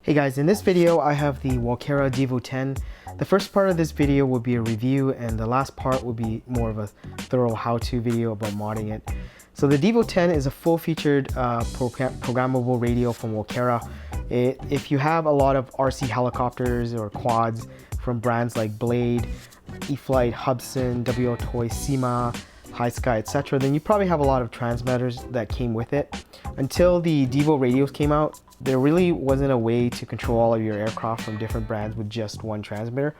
Hey guys, in this video I have the Walkera Devo 10. The first part of this video will be a review and the last part will be more of a thorough how-to video about modding it. So the Devo 10 is a full-featured programmable radio from Walkera. If you have a lot of RC helicopters or quads from brands like Blade, E-Flight, Hubsan, rp-sma, High Sky, etc., then you probably have a lot of transmitters that came with it. Until the Devo radios came out, there really wasn't a way to control all of your aircraft from different brands with just one transmitter.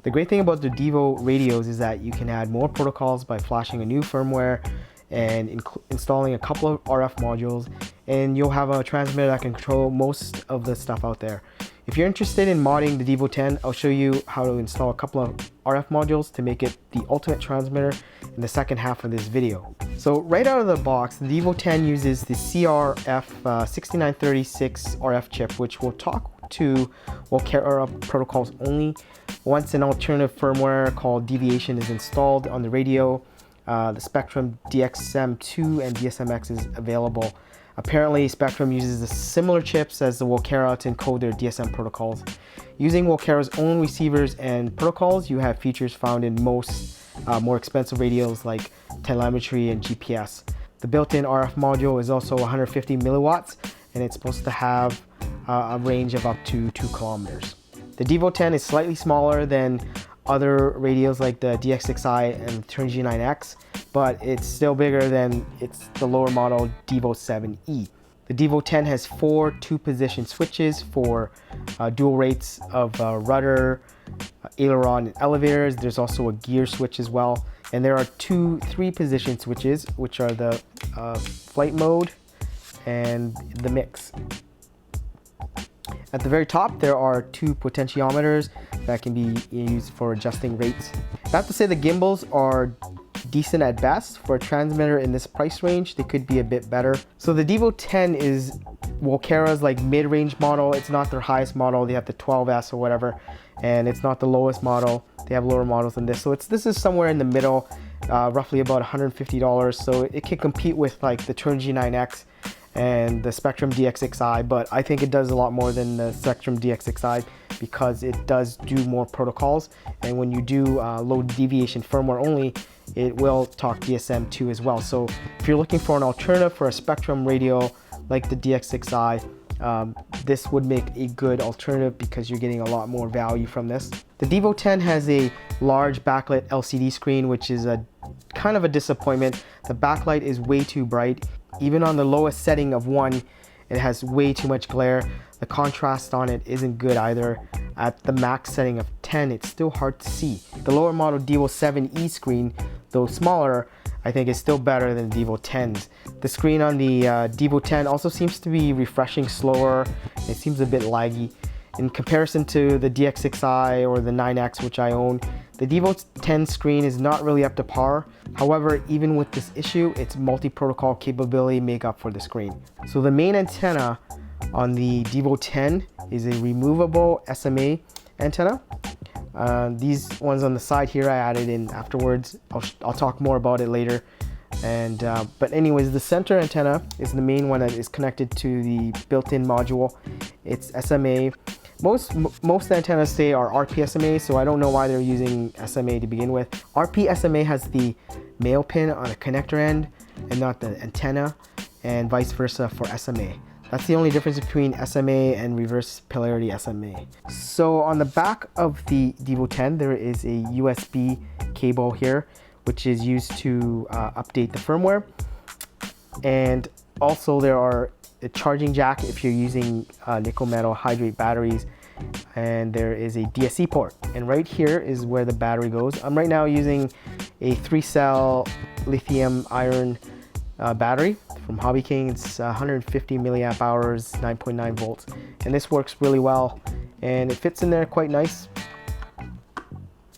The great thing about the Devo radios is that you can add more protocols by flashing a new firmware and installing a couple of RF modules, and you'll have a transmitter that can control most of the stuff out there. If you're interested in modding the Devo 10, I'll show you how to install a couple of RF modules to make it the ultimate transmitter in the second half of this video. So right out of the box, the Devo 10 uses the CYRF 6936 RF chip, which will talk to Walkera protocols only. Once an alternative firmware called Deviation is installed on the radio, the Spectrum DXM2 and DSMX is available. Apparently, Spectrum uses the similar chips as the Walkera to encode their DSM protocols. Using Walkera's own receivers and protocols, you have features found in most more expensive radios like telemetry and GPS. The built-in RF module is also 150 milliwatts, and it's supposed to have a range of up to 2 kilometers. The Devo 10 is slightly smaller than other radios like the DX6i and Turn G9X, but it's still bigger than the lower model Devo 7E. The Devo 10 has 4 2-position switches for dual rates of rudder, aileron, and elevators. There's also a gear switch as well. And there are 2 3-position switches, which are the flight mode and the mix. At the very top, there are 2 potentiometers that can be used for adjusting rates. I have to say the gimbals are decent at best. For a transmitter in this price range, they could be a bit better. So the Devo 10 is Walkera's like mid-range model. It's not their highest model. They have the 12S or whatever, and it's not the lowest model. They have lower models than this. So this is somewhere in the middle, roughly about $150. So it can compete with like the Turn G9X and the Spectrum DX6i, but I think it does a lot more than the Spectrum DX6i because it does do more protocols, and when you do low deviation firmware only, it will talk DSM2 as well. So if you're looking for an alternative for a Spectrum radio like the DX6i, this would make a good alternative because you're getting a lot more value from this. The Devo 10 has a large backlit LCD screen, which is a kind of a disappointment. The backlight is way too bright. Even on the lowest setting of 1, it has way too much glare. The contrast on it isn't good either. At the max setting of 10, it's still hard to see. The lower model Devo 7E screen, though smaller, I think is still better than Devo 10's. The screen on the Devo 10 also seems to be refreshing slower. It seems a bit laggy. In comparison to the DX6i or the 9X, which I own, the Devo 10 screen is not really up to par. However, even with this issue, its multi-protocol capability make up for the screen. So the main antenna on the Devo 10 is a removable SMA antenna. These ones on the side here I added in afterwards. I'll talk more about it later. But anyways, the center antenna is the main one that is connected to the built-in module. It's SMA. Most antennas say are rp-sma, so I don't know why they're using SMA to begin with. rp-sma has the male pin on the connector end and not the antenna, and vice versa for SMA. That's the only difference between SMA and reverse polarity SMA. So on the back of the Devo 10, there is a USB cable here, which is used to update the firmware. And also there are a charging jack if you're using nickel metal hydrate batteries, and there is a DSC port. And right here is where the battery goes. I'm right now using a 3-cell lithium iron battery from Hobby King. It's 150 milliamp hours, 9.9 volts, and this works really well and it fits in there quite nice.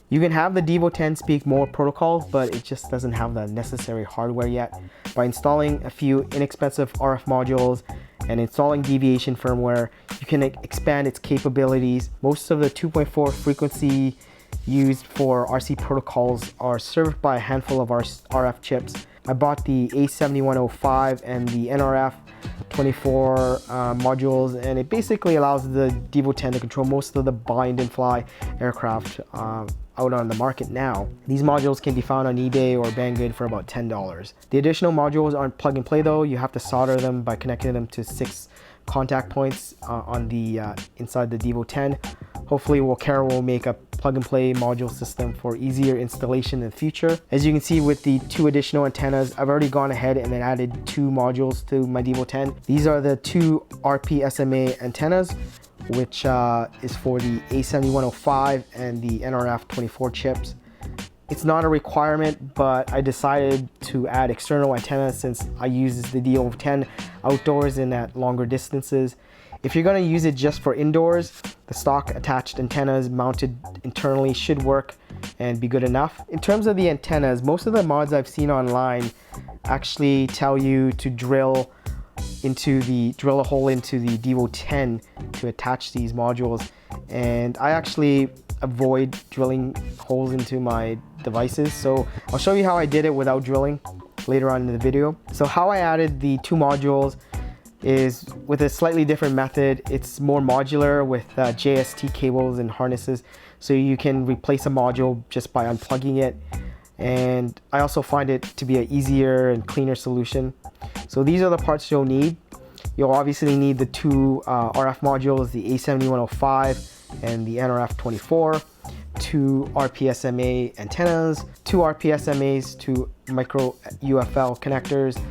You can have the Devo 10 speak more protocols, but it just doesn't have the necessary hardware yet. By installing a few inexpensive RF modules and installing Deviation firmware, you can expand its capabilities. Most of the 2.4 frequency used for RC protocols are served by a handful of RF chips. I bought the A7105 and the NRF24 modules, and it basically allows the Devo 10 to control most of the bind and fly aircraft out on the market now. These modules can be found on eBay or Banggood for about $10. The additional modules aren't plug and play though. You have to solder them by connecting them to 6 contact points on the inside the Devo 10. Hopefully Walkera will make a plug and play module system for easier installation in the future. As you can see with the 2 additional antennas, I've already gone ahead and then added 2 modules to my Devo 10. These are the 2 rp-sma antennas, which is for the A7105 and the NRF24 chips. It's not a requirement, but I decided to add external antennas since I use the Devo 10 outdoors and at longer distances. If you're going to use it just for indoors, the stock attached antennas mounted internally should work and be good enough. In terms of the antennas, most of the mods I've seen online actually tell you to drill a hole into the Devo 10 to attach these modules, and I actually avoid drilling holes into my devices, so I'll show you how I did it without drilling later on in the video. So how I added the 2 modules is with a slightly different method. It's more modular with JST cables and harnesses, so you can replace a module just by unplugging it, and I also find it to be an easier and cleaner solution. So these are the parts you'll need. You'll obviously need the 2 RF modules, the A7105 and the NRF24, 2 rp-sma antennas, 2 rp-smas, 2 micro UFL connectors,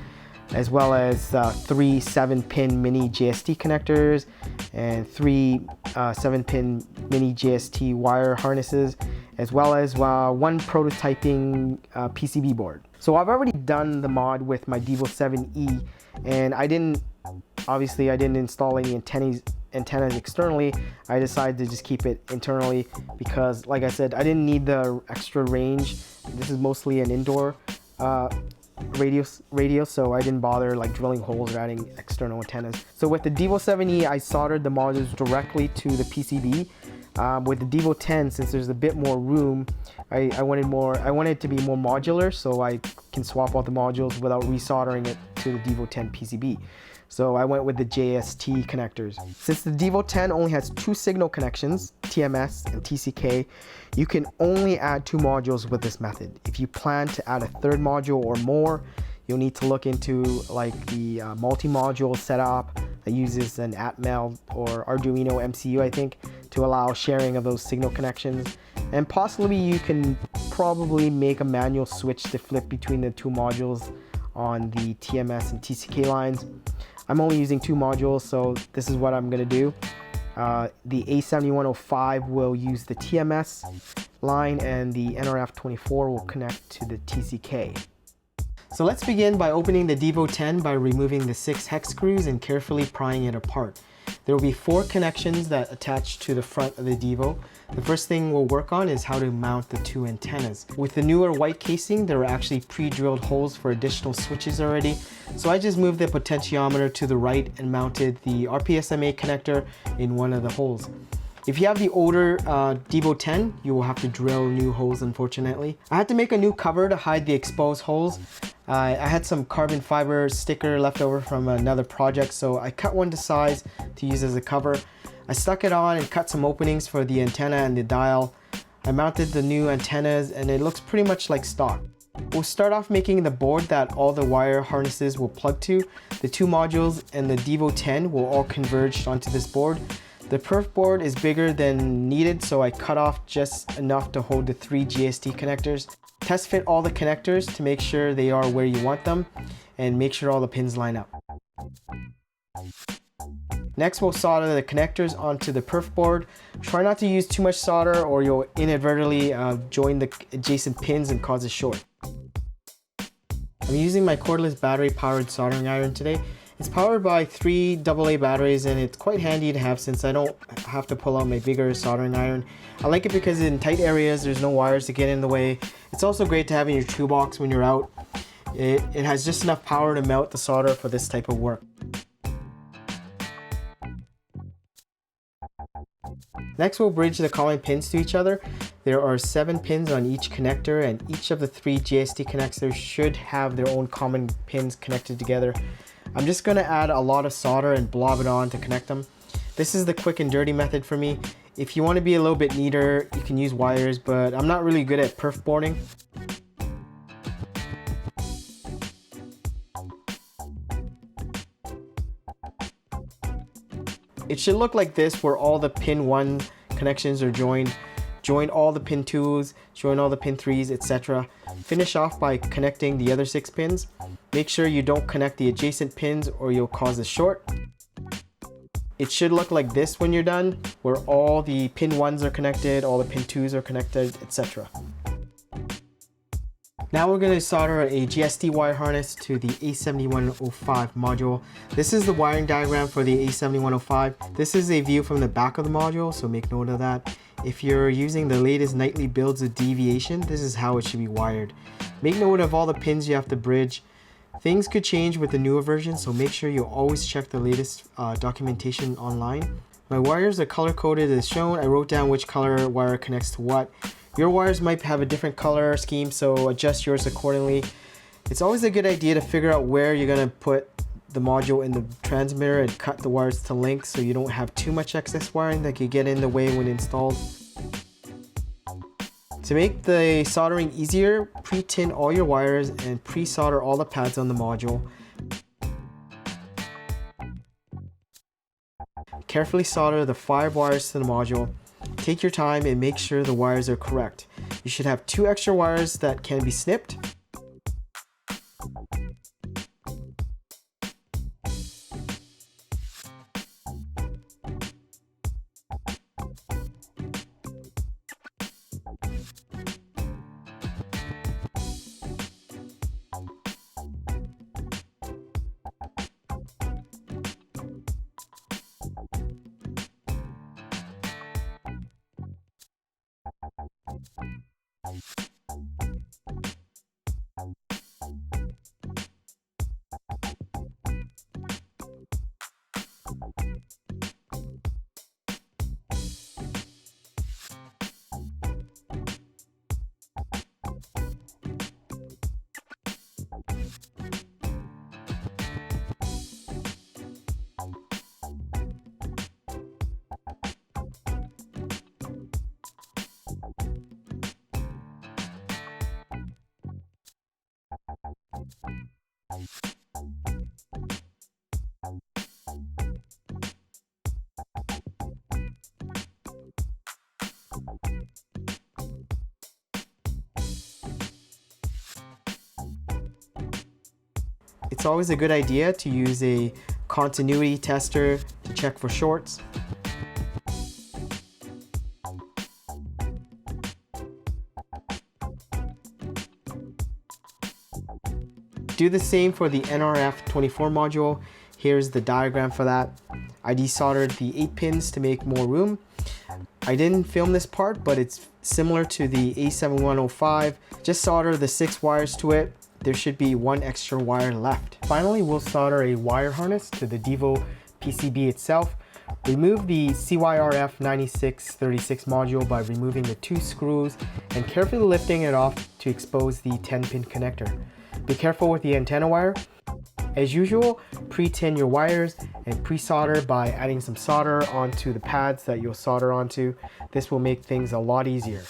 as well as 3 7-pin mini JST connectors and 3 7-pin mini JST wire harnesses, as well as 1 prototyping PCB board. So I've already done the mod with my Devo 7E, and I didn't install any antennas externally. I decided to just keep it internally because, like I said, I didn't need the extra range. This is mostly an indoor radio, so I didn't bother like drilling holes or adding external antennas. So with the Devo 7E, I soldered the modules directly to the PCB. With the Devo 10, since there's a bit more room, I wanted it to be more modular, so I can swap out the modules without resoldering it to the Devo 10 PCB. So I went with the JST connectors. Since the Devo 10 only has 2 signal connections, TMS and TCK, you can only add 2 modules with this method. If you plan to add a 3rd module or more, you'll need to look into like the multi-module setup that uses an Atmel or Arduino MCU, I think, to allow sharing of those signal connections. And possibly you can probably make a manual switch to flip between the 2 modules on the TMS and TCK lines. I'm only using 2 modules, so this is what I'm going to do. The A7105 will use the TMS line and the NRF24 will connect to the TCK. So let's begin by opening the Devo 10 by removing the 6 hex screws and carefully prying it apart. There will be 4 connections that attach to the front of the Devo. The first thing we'll work on is how to mount the 2 antennas. With the newer white casing, there are actually pre-drilled holes for additional switches already. So I just moved the potentiometer to the right and mounted the rp-sma connector in one of the holes. If you have the older Devo 10, you will have to drill new holes, unfortunately. I had to make a new cover to hide the exposed holes. I had some carbon fiber sticker left over from another project, so I cut one to size to use as a cover. I stuck it on and cut some openings for the antenna and the dial. I mounted the new antennas and it looks pretty much like stock. We'll start off making the board that all the wire harnesses will plug to. The 2 modules and the Devo 10 will all converge onto this board. The perf board is bigger than needed, so I cut off just enough to hold the 3 GST connectors. Test fit all the connectors to make sure they are where you want them and make sure all the pins line up. Next, we'll solder the connectors onto the perf board. Try not to use too much solder or you'll inadvertently join the adjacent pins and cause a short. I'm using my cordless battery powered soldering iron today. It's powered by 3 AA batteries and it's quite handy to have since I don't have to pull out my bigger soldering iron. I like it because in tight areas there's no wires to get in the way. It's also great to have in your toolbox when you're out. It has just enough power to melt the solder for this type of work. Next, we'll bridge the common pins to each other. There are 7 pins on each connector and each of the 3 JST connectors should have their own common pins connected together. I'm just going to add a lot of solder and blob it on to connect them. This is the quick and dirty method for me. If you want to be a little bit neater, you can use wires, but I'm not really good at perf boarding. It should look like this, where all the pin 1 connections are joined. Join all the pin 2s, join all the pin 3s, etc. Finish off by connecting the other 6 pins. Make sure you don't connect the adjacent pins or you'll cause a short. It should look like this when you're done, where all the pin 1s are connected, all the pin 2s are connected, etc. Now we're going to solder a GSD wire harness to the A7105 module. This is the wiring diagram for the A7105. This is a view from the back of the module, so make note of that. If you're using the latest nightly builds of Deviation, this is how it should be wired. Make note of all the pins you have to bridge. Things could change with the newer version, so make sure you always check the latest documentation online. My wires are color coded as shown. I wrote down which color wire connects to what. Your wires might have a different color scheme, so adjust yours accordingly. It's always a good idea to figure out where you're going to put the module in the transmitter and cut the wires to length so you don't have too much excess wiring that could get in the way when installed. To make the soldering easier, pre-tin all your wires and pre-solder all the pads on the module. Carefully solder the 5 wires to the module. Take your time and make sure the wires are correct. You should have 2 extra wires that can be snipped. It's always a good idea to use a continuity tester to check for shorts. Do the same for the NRF24 module. Here's the diagram for that. I desoldered the 8 pins to make more room. I didn't film this part, but it's similar to the A7105. Just solder the 6 wires to it. There should be 1 extra wire left. Finally, we'll solder a wire harness to the Devo PCB itself. Remove the CYRF 9636 module by removing the 2 screws and carefully lifting it off to expose the 10-pin connector. Be careful with the antenna wire. As usual, pre-tin your wires and pre-solder by adding some solder onto the pads that you'll solder onto. This will make things a lot easier.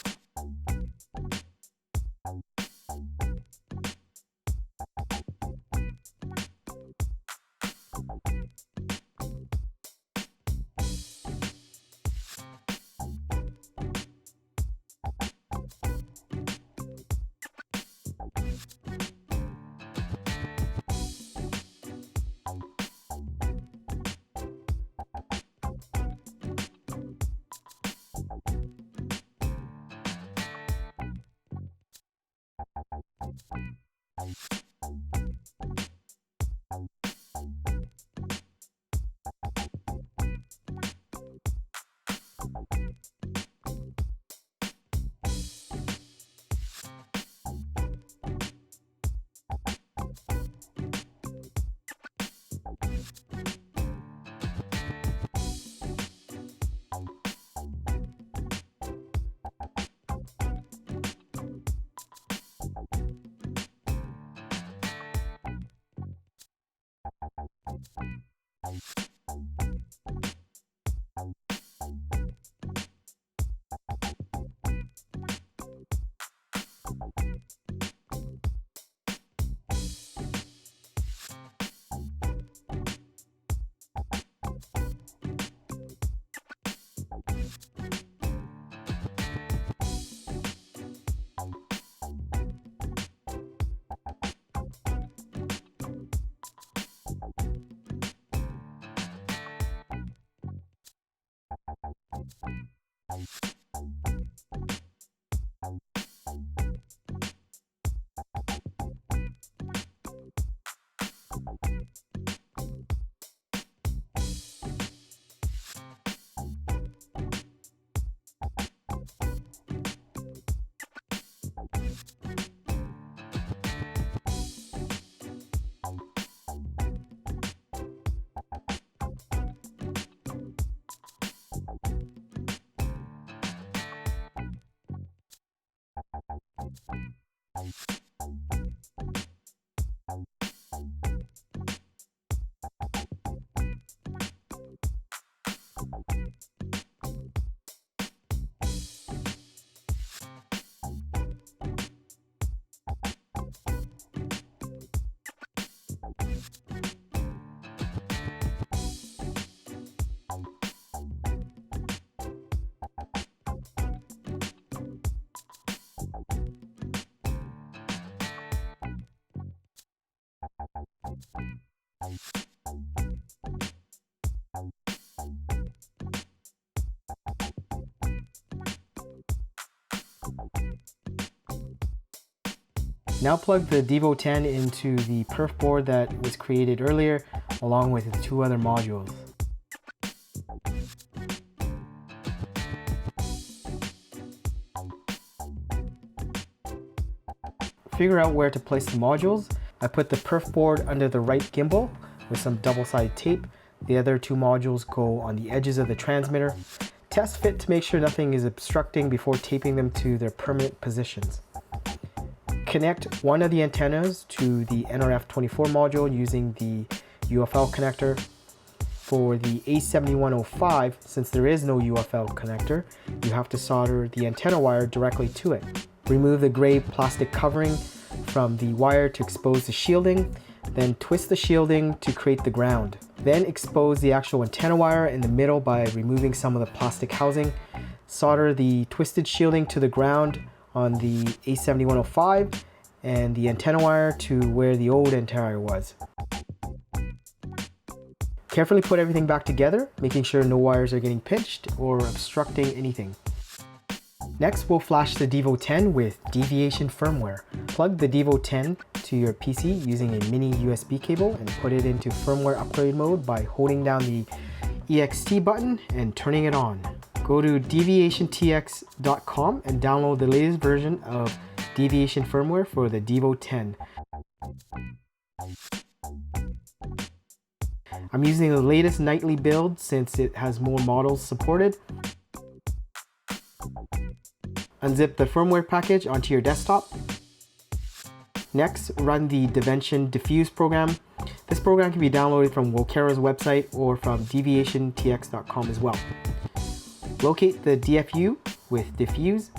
Now plug the Devo 10 into the perf board that was created earlier, along with the two other modules. Figure out where to place the modules. I put the perf board under the right gimbal with some double-sided tape. The other two modules go on the edges of the transmitter. Test fit to make sure nothing is obstructing before taping them to their permanent positions. Connect one of the antennas to the NRF24 module using the UFL connector. For the A7105, since there is no UFL connector, you have to solder the antenna wire directly to it. Remove the gray plastic covering from the wire to expose the shielding, then twist the shielding to create the ground. Then expose the actual antenna wire in the middle by removing some of the plastic housing. Solder the twisted shielding to the ground on the A7105 and the antenna wire to where the old antenna wire was. Carefully put everything back together, making sure no wires are getting pinched or obstructing anything. Next, we'll flash the Devo 10 with Deviation firmware. Plug the Devo 10 to your PC using a mini USB cable and put it into firmware upgrade mode by holding down the EXT button and turning it on. Go to deviationtx.com and download the latest version of Deviation firmware for the Devo 10. I'm using the latest nightly build since it has more models supported. Unzip the firmware package onto your desktop. Next, run the Deviation diffuse program. This program can be downloaded from Walkera's website or from deviationtx.com as well. Locate the DFU with diffuse.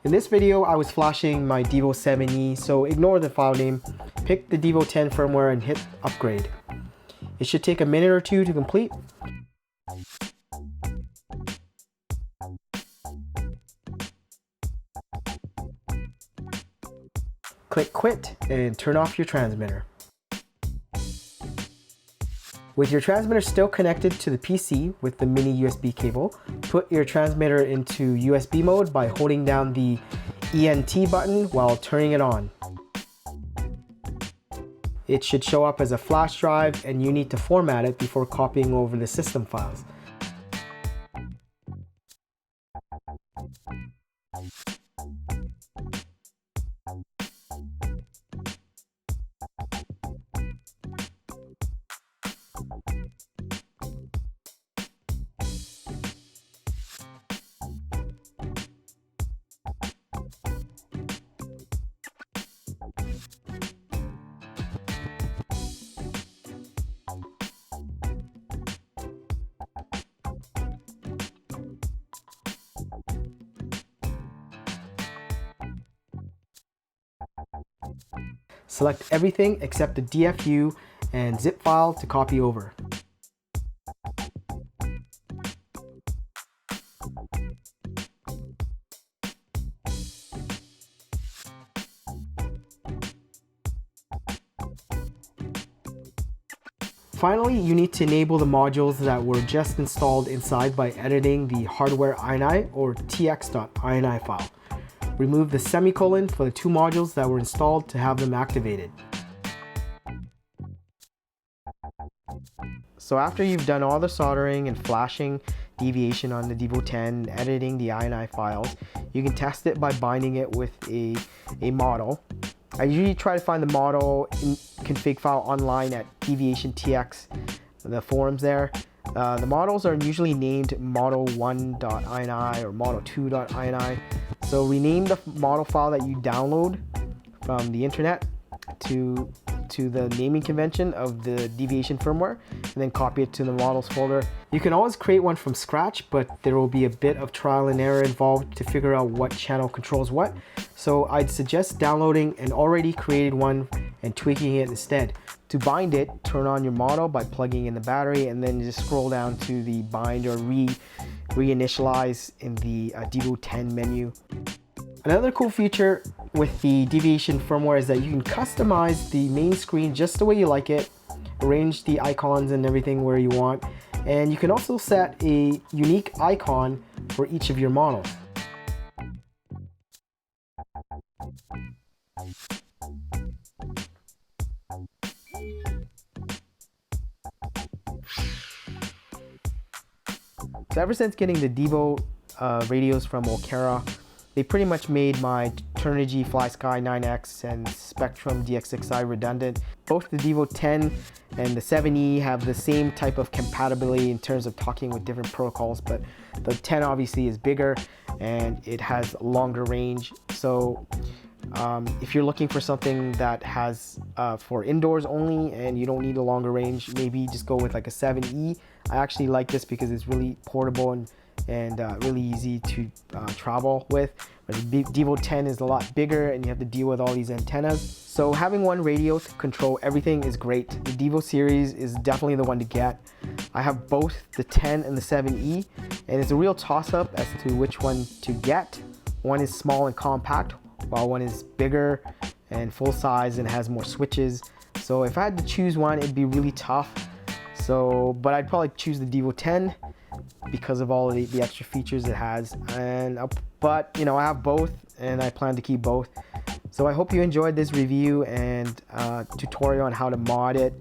In this video, I was flashing my Devo 7E, so ignore the file name. Pick the Devo 10 firmware and hit upgrade. It should take a minute or two to complete. Click quit and turn off your transmitter. With your transmitter still connected to the PC with the mini USB cable, put your transmitter into USB mode by holding down the ENT button while turning it on. It should show up as a flash drive and you need to format it before copying over the system files. Select everything except the DFU and zip file to copy over. Finally, you need to enable the modules that were just installed inside by editing the hardware ini or tx.ini file. Remove the semicolon for the two modules that were installed to have them activated. So after you've done all the soldering and flashing deviation on the Devo 10, editing the ini files, you can test it by binding it with a model. I usually try to find the model in config file online at Deviation TX, the forums there. The models are usually named model1.ini or model2.ini. So rename the model file that you download from the internet to the naming convention of the Deviation firmware, and then copy it to the models folder. You can always create one from scratch, but there will be a bit of trial and error involved to figure out what channel controls what. So I'd suggest downloading an already created one and tweaking it instead. To bind it, turn on your model by plugging in the battery, and then just scroll down to the bind or reinitialize in the Devo 10 menu. Another cool feature with the Deviation firmware is that you can customize the main screen just the way you like it, arrange the icons and everything where you want, and you can also set a unique icon for each of your models. So ever since getting the Devo radios from Walkera, they pretty much made my Turnigy FlySky 9X and Spectrum DX6i redundant. Both the Devo 10 and the 7E have the same type of compatibility in terms of talking with different protocols, but the 10 obviously is bigger and it has longer range. So if you're looking for something that has for indoors only and you don't need a longer range, maybe just go with like a 7E. I actually like this because it's really portable and really easy to travel with. But the Devo 10 is a lot bigger and you have to deal with all these antennas. So having one radio to control everything is great. The Devo series is definitely the one to get. I have both the 10 and the 7E, and it's a real toss-up as to which one to get. One is small and compact, while one is bigger and full size and has more switches. So if I had to choose one, it'd be really tough. But I'd probably choose the Devo 10 because of all the extra features it has. But you know, I have both and I plan to keep both. So I hope you enjoyed this review and tutorial on how to mod it.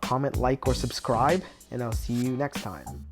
Comment, like, or subscribe, and I'll see you next time.